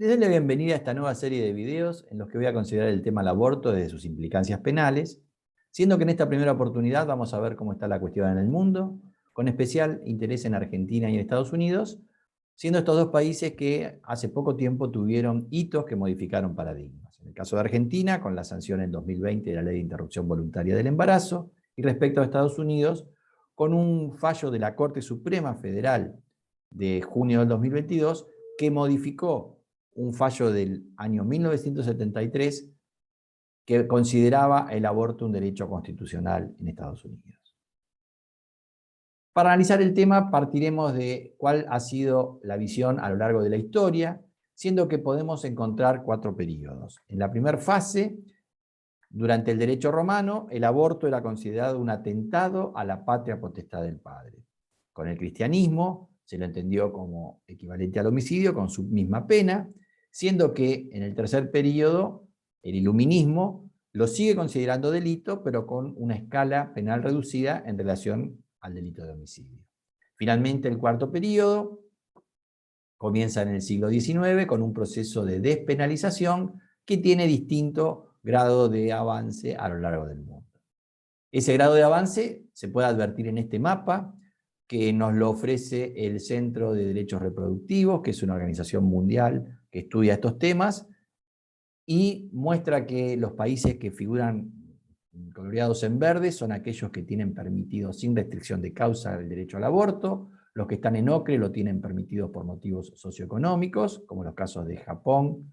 Les doy la bienvenida a esta nueva serie de videos en los que voy a considerar el tema del aborto desde sus implicancias penales, siendo que en esta primera oportunidad vamos a ver cómo está la cuestión en el mundo, con especial interés en Argentina y en Estados Unidos, siendo estos dos países que hace poco tiempo tuvieron hitos que modificaron paradigmas. En el caso de Argentina, con la sanción en 2020 de la Ley de Interrupción Voluntaria del Embarazo, y respecto a Estados Unidos, con un fallo de la Corte Suprema Federal de junio del 2022 que modificó un fallo del año 1973 que consideraba el aborto un derecho constitucional en Estados Unidos. Para analizar el tema partiremos de cuál ha sido la visión a lo largo de la historia, siendo que podemos encontrar 4 períodos. En la primera fase, durante el derecho romano, el aborto era considerado un atentado a la patria potestad del padre. Con el cristianismo se lo entendió como equivalente al homicidio, con su misma pena, siendo que en el tercer período, el iluminismo lo sigue considerando delito, pero con una escala penal reducida en relación al delito de homicidio. Finalmente, el cuarto período comienza en el siglo XIX con un proceso de despenalización que tiene distinto grado de avance a lo largo del mundo. Ese grado de avance se puede advertir en este mapa, que nos lo ofrece el Centro de Derechos Reproductivos, que es una organización mundial que estudia estos temas, y muestra que los países que figuran coloreados en verde son aquellos que tienen permitido sin restricción de causa el derecho al aborto, los que están en ocre lo tienen permitido por motivos socioeconómicos, como los casos de Japón,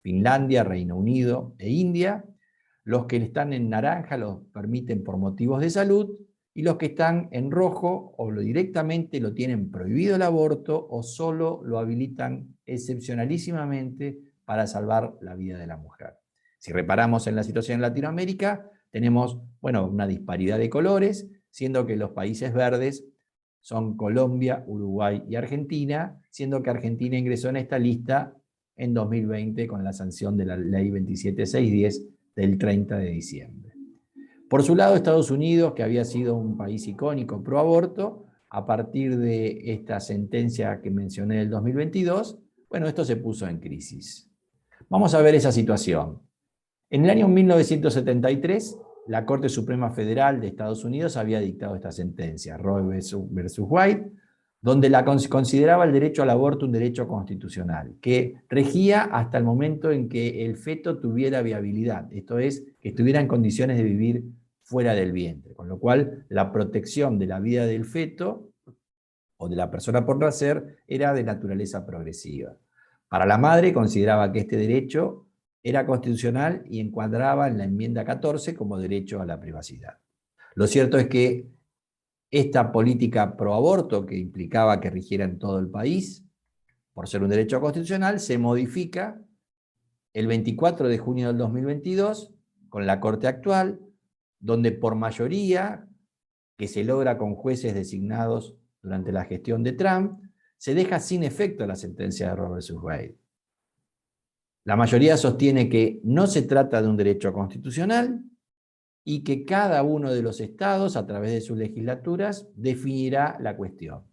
Finlandia, Reino Unido e India. Los que están en naranja los permiten por motivos de salud, y los que están en rojo o directamente lo tienen prohibido el aborto o solo lo habilitan excepcionalísimamente para salvar la vida de la mujer. Si reparamos en la situación en Latinoamérica, tenemos una disparidad de colores, siendo que los países verdes son Colombia, Uruguay y Argentina, siendo que Argentina ingresó en esta lista en 2020 con la sanción de la Ley 27610 del 30 de diciembre. Por su lado, Estados Unidos, que había sido un país icónico pro aborto, a partir de esta sentencia que mencioné del 2022, esto se puso en crisis. Vamos a ver esa situación. En el año 1973, la Corte Suprema Federal de Estados Unidos había dictado esta sentencia, Roe versus Wade, donde consideraba el derecho al aborto un derecho constitucional, que regía hasta el momento en que el feto tuviera viabilidad, esto es, que estuviera en condiciones de vivir fuera del vientre, con lo cual la protección de la vida del feto o de la persona por nacer era de naturaleza progresiva. Para la madre consideraba que este derecho era constitucional y encuadraba en la enmienda 14 como derecho a la privacidad. Lo cierto es que esta política pro aborto, que implicaba que rigiera en todo el país, por ser un derecho constitucional, se modifica el 24 de junio del 2022 con la Corte actual, donde por mayoría, que se logra con jueces designados durante la gestión de Trump, se deja sin efecto la sentencia de Roe versus Wade. La mayoría sostiene que no se trata de un derecho constitucional y que cada uno de los estados, a través de sus legislaturas, definirá la cuestión.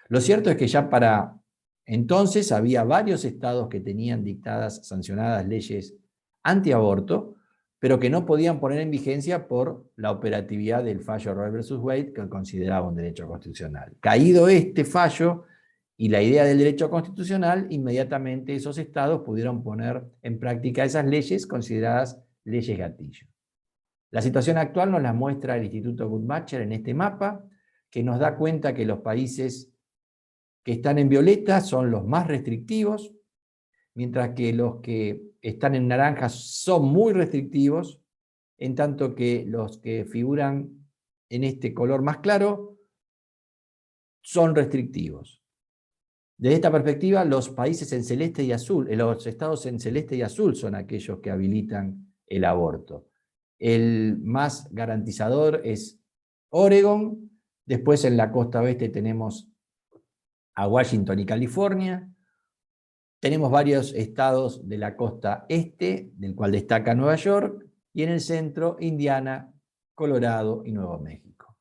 Lo cierto es que ya para entonces había varios estados que tenían dictadas, sancionadas leyes antiaborto, pero que no podían poner en vigencia por la operatividad del fallo Roe versus Wade, que consideraba un derecho constitucional. Caído este fallo y la idea del derecho constitucional, inmediatamente esos estados pudieron poner en práctica esas leyes consideradas leyes gatillo. La situación actual nos la muestra el Instituto Guttmacher en este mapa, que nos da cuenta que los países que están en violeta son los más restrictivos, mientras que los que están en naranja son muy restrictivos, en tanto que los que figuran en este color más claro son restrictivos. Desde esta perspectiva, los países en celeste y azul, los estados en celeste y azul son aquellos que habilitan el aborto. El más garantizador es Oregon, después en la costa oeste tenemos a Washington y California, tenemos varios estados de la costa este, del cual destaca Nueva York, y en el centro Indiana, Colorado y Nuevo México.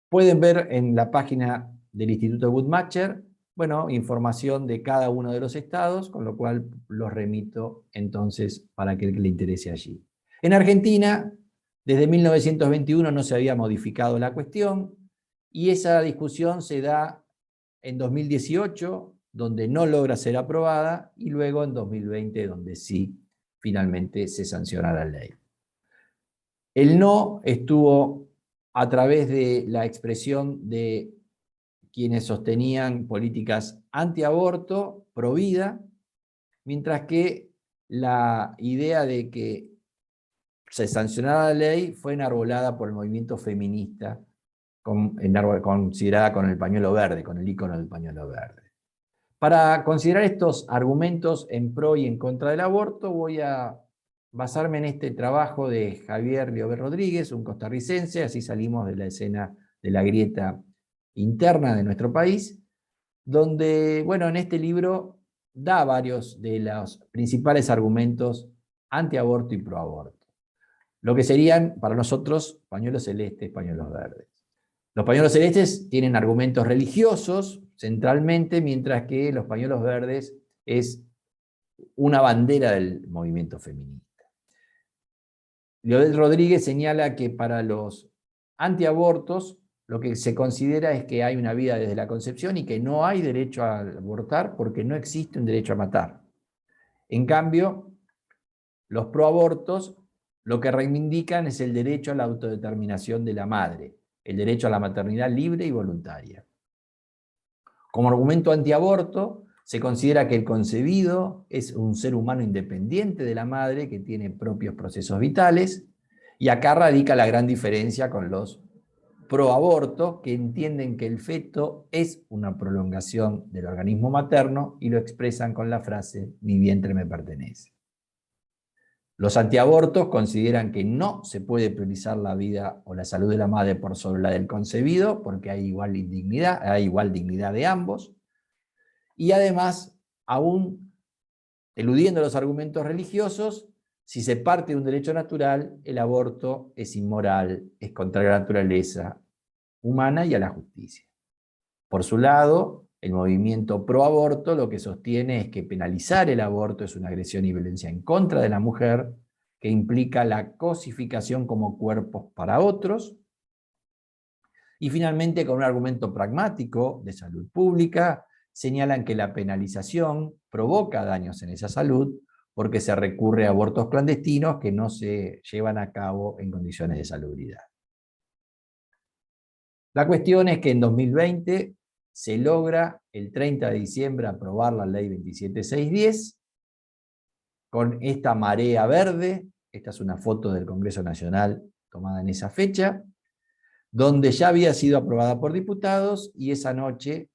Pueden ver en la página del Instituto Guttmacher, bueno, información de cada uno de los estados, con lo cual los remito entonces para que le interese allí. En Argentina, desde 1921 no se había modificado la cuestión, y esa discusión se da en 2018, donde no logra ser aprobada, y luego en 2020, donde sí, finalmente se sanciona la ley. El no estuvo a través de la expresión de quienes sostenían políticas antiaborto, pro vida, mientras que la idea de que se sancionara la ley fue enarbolada por el movimiento feminista, considerada con el pañuelo verde, con el icono del pañuelo verde. Para considerar estos argumentos en pro y en contra del aborto, voy a basarme en este trabajo de Javier Llobet Rodríguez, un costarricense, así salimos de la escena de la grieta interna de nuestro país, donde, bueno, en este libro da varios de los principales argumentos antiaborto y proaborto. Lo que serían, para nosotros, pañuelos celestes, pañuelos verdes. Los pañuelos celestes tienen argumentos religiosos, centralmente, mientras que los pañuelos verdes es una bandera del movimiento feminista. Llobet Rodríguez señala que para los antiabortos lo que se considera es que hay una vida desde la concepción y que no hay derecho a abortar porque no existe un derecho a matar. En cambio, los proabortos lo que reivindican es el derecho a la autodeterminación de la madre, el derecho a la maternidad libre y voluntaria. Como argumento antiaborto, se considera que el concebido es un ser humano independiente de la madre que tiene propios procesos vitales, y acá radica la gran diferencia con los proaborto, que entienden que el feto es una prolongación del organismo materno y lo expresan con la frase "mi vientre me pertenece". Los antiabortos consideran que no se puede priorizar la vida o la salud de la madre por sobre la del concebido, porque hay igual dignidad de ambos, y además, aún eludiendo los argumentos religiosos, si se parte de un derecho natural, el aborto es inmoral, es contra la naturaleza humana y a la justicia. Por su lado, el movimiento pro aborto lo que sostiene es que penalizar el aborto es una agresión y violencia en contra de la mujer, que implica la cosificación como cuerpos para otros. Y finalmente, con un argumento pragmático de salud pública, señalan que la penalización provoca daños en esa salud porque se recurre a abortos clandestinos que no se llevan a cabo en condiciones de salubridad. La cuestión es que en 2020 se logra el 30 de diciembre aprobar la ley 27610 con esta marea verde. Esta es una foto del Congreso Nacional tomada en esa fecha, donde ya había sido aprobada por diputados, y esa noche,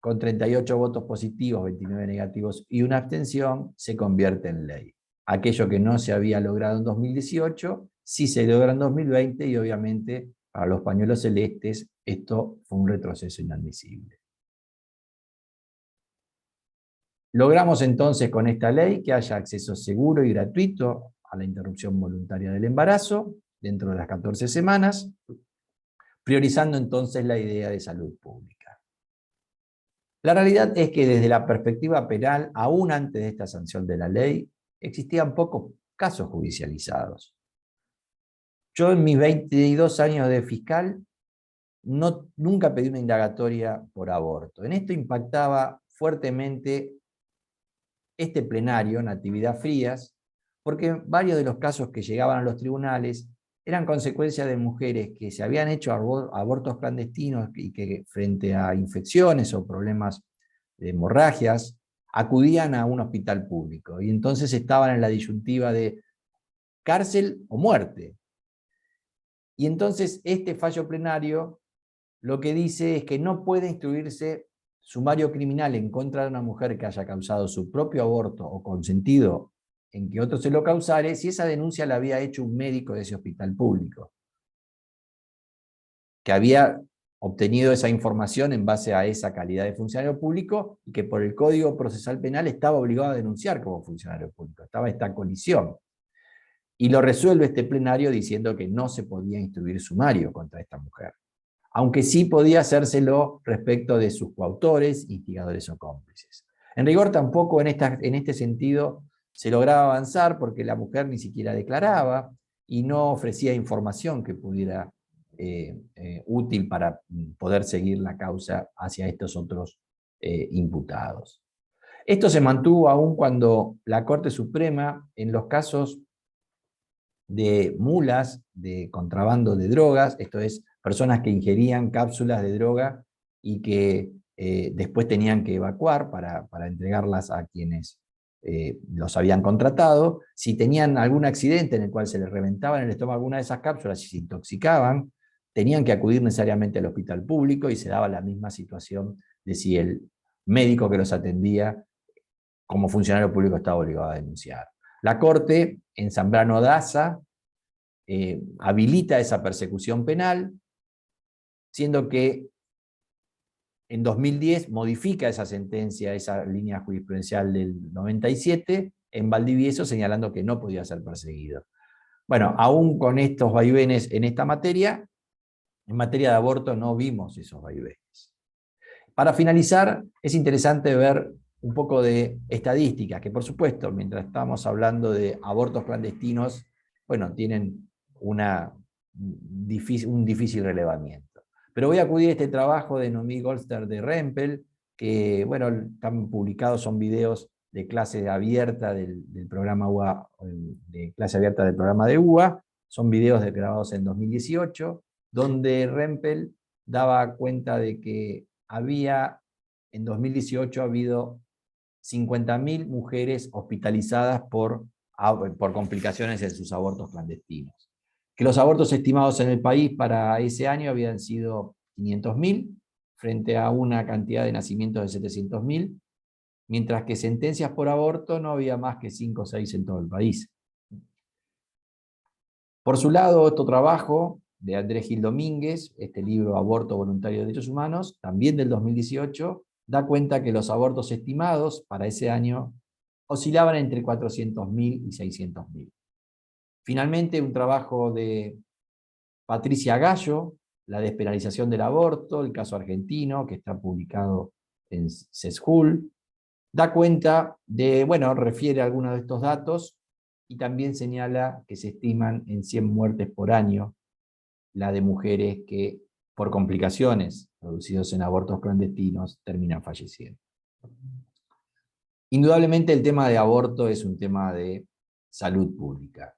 con 38 votos positivos, 29 negativos y una abstención, se convierte en ley. Aquello que no se había logrado en 2018, sí se logra en 2020, y obviamente para los pañuelos celestes esto fue un retroceso inadmisible. Logramos entonces con esta ley que haya acceso seguro y gratuito a la interrupción voluntaria del embarazo dentro de las 14 semanas, priorizando entonces la idea de salud pública. La realidad es que desde la perspectiva penal, aún antes de esta sanción de la ley, existían pocos casos judicializados. Yo en mis 22 años de fiscal nunca pedí una indagatoria por aborto. En esto impactaba fuertemente este plenario, Natividad Frías, porque varios de los casos que llegaban a los tribunales eran consecuencia de mujeres que se habían hecho abortos clandestinos y que frente a infecciones o problemas de hemorragias acudían a un hospital público, y entonces estaban en la disyuntiva de cárcel o muerte. Y entonces este fallo plenario lo que dice es que no puede instruirse sumario criminal en contra de una mujer que haya causado su propio aborto o consentido en que otro se lo causare si esa denuncia la había hecho un médico de ese hospital público, que había obtenido esa información en base a esa calidad de funcionario público y que por el Código Procesal Penal estaba obligado a denunciar como funcionario público. Estaba esta colisión. Y lo resuelve este plenario diciendo que no se podía instruir sumario contra esta mujer. aunque sí podía hacérselo respecto de sus coautores, instigadores o cómplices. En rigor tampoco en este sentido se lograba avanzar porque la mujer ni siquiera declaraba y no ofrecía información que pudiera útil para poder seguir la causa hacia estos otros imputados. Esto se mantuvo aún cuando la Corte Suprema, en los casos de mulas, de contrabando de drogas, esto es, personas que ingerían cápsulas de droga y que después tenían que evacuar para entregarlas a quienes los habían contratado. Si tenían algún accidente en el cual se les reventaba en el estómago alguna de esas cápsulas y se intoxicaban, tenían que acudir necesariamente al hospital público y se daba la misma situación de si el médico que los atendía como funcionario público estaba obligado a denunciar. La Corte, en Zambrano Daza, habilita esa persecución penal, siendo que en 2010 modifica esa sentencia, esa línea jurisprudencial del 97, en Valdivieso, señalando que no podía ser perseguido. Bueno, aún con estos vaivenes en esta materia, en materia de aborto no vimos esos vaivenes. Para finalizar, es interesante ver un poco de estadísticas, que por supuesto, mientras estamos hablando de abortos clandestinos, bueno, tienen un difícil relevamiento. Pero voy a acudir a este trabajo de Noemí Goldster de Rempel, que, bueno, están publicados, son videos de clase abierta del programa UA, de clase abierta del programa de UA, son videos grabados en 2018, donde Rempel daba cuenta de que en 2018 ha habido 50.000 mujeres hospitalizadas por complicaciones en sus abortos clandestinos. Que los abortos estimados en el país para ese año habían sido 500.000, frente a una cantidad de nacimientos de 700.000, mientras que sentencias por aborto no había más que 5 o 6 en todo el país. Por su lado, otro trabajo de Andrés Gil Domínguez, este libro Aborto Voluntario de Derechos Humanos, también del 2018, da cuenta que los abortos estimados para ese año oscilaban entre 400.000 y 600.000. Finalmente, un trabajo de Patricia Gallo, la despenalización del aborto, el caso argentino, que está publicado en CESJUL, da cuenta de, bueno, refiere a algunos de estos datos y también señala que se estiman en 100 muertes por año la de mujeres que por complicaciones producidas en abortos clandestinos terminan falleciendo. Indudablemente el tema de aborto es un tema de salud pública.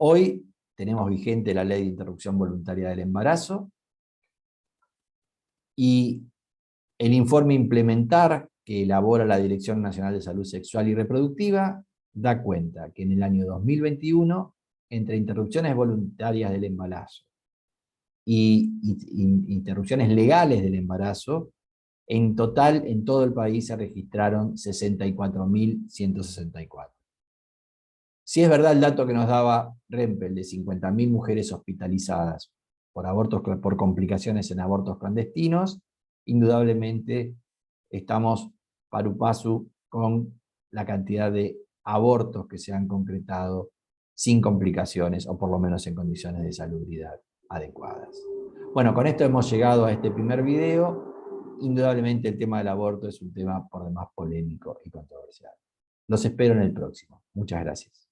Hoy tenemos vigente la Ley de Interrupción Voluntaria del Embarazo y el informe Implementar que elabora la Dirección Nacional de Salud Sexual y Reproductiva da cuenta que en el año 2021, entre interrupciones voluntarias del embarazo y interrupciones legales del embarazo, en total en todo el país se registraron 64.164. Si es verdad el dato que nos daba Rempel de 50.000 mujeres hospitalizadas por complicaciones en abortos clandestinos, indudablemente estamos paru pasu con la cantidad de abortos que se han concretado sin complicaciones, o por lo menos en condiciones de salubridad adecuadas. Bueno, con esto hemos llegado a este primer video. Indudablemente el tema del aborto es un tema por demás polémico y controversial. Los espero en el próximo. Muchas gracias.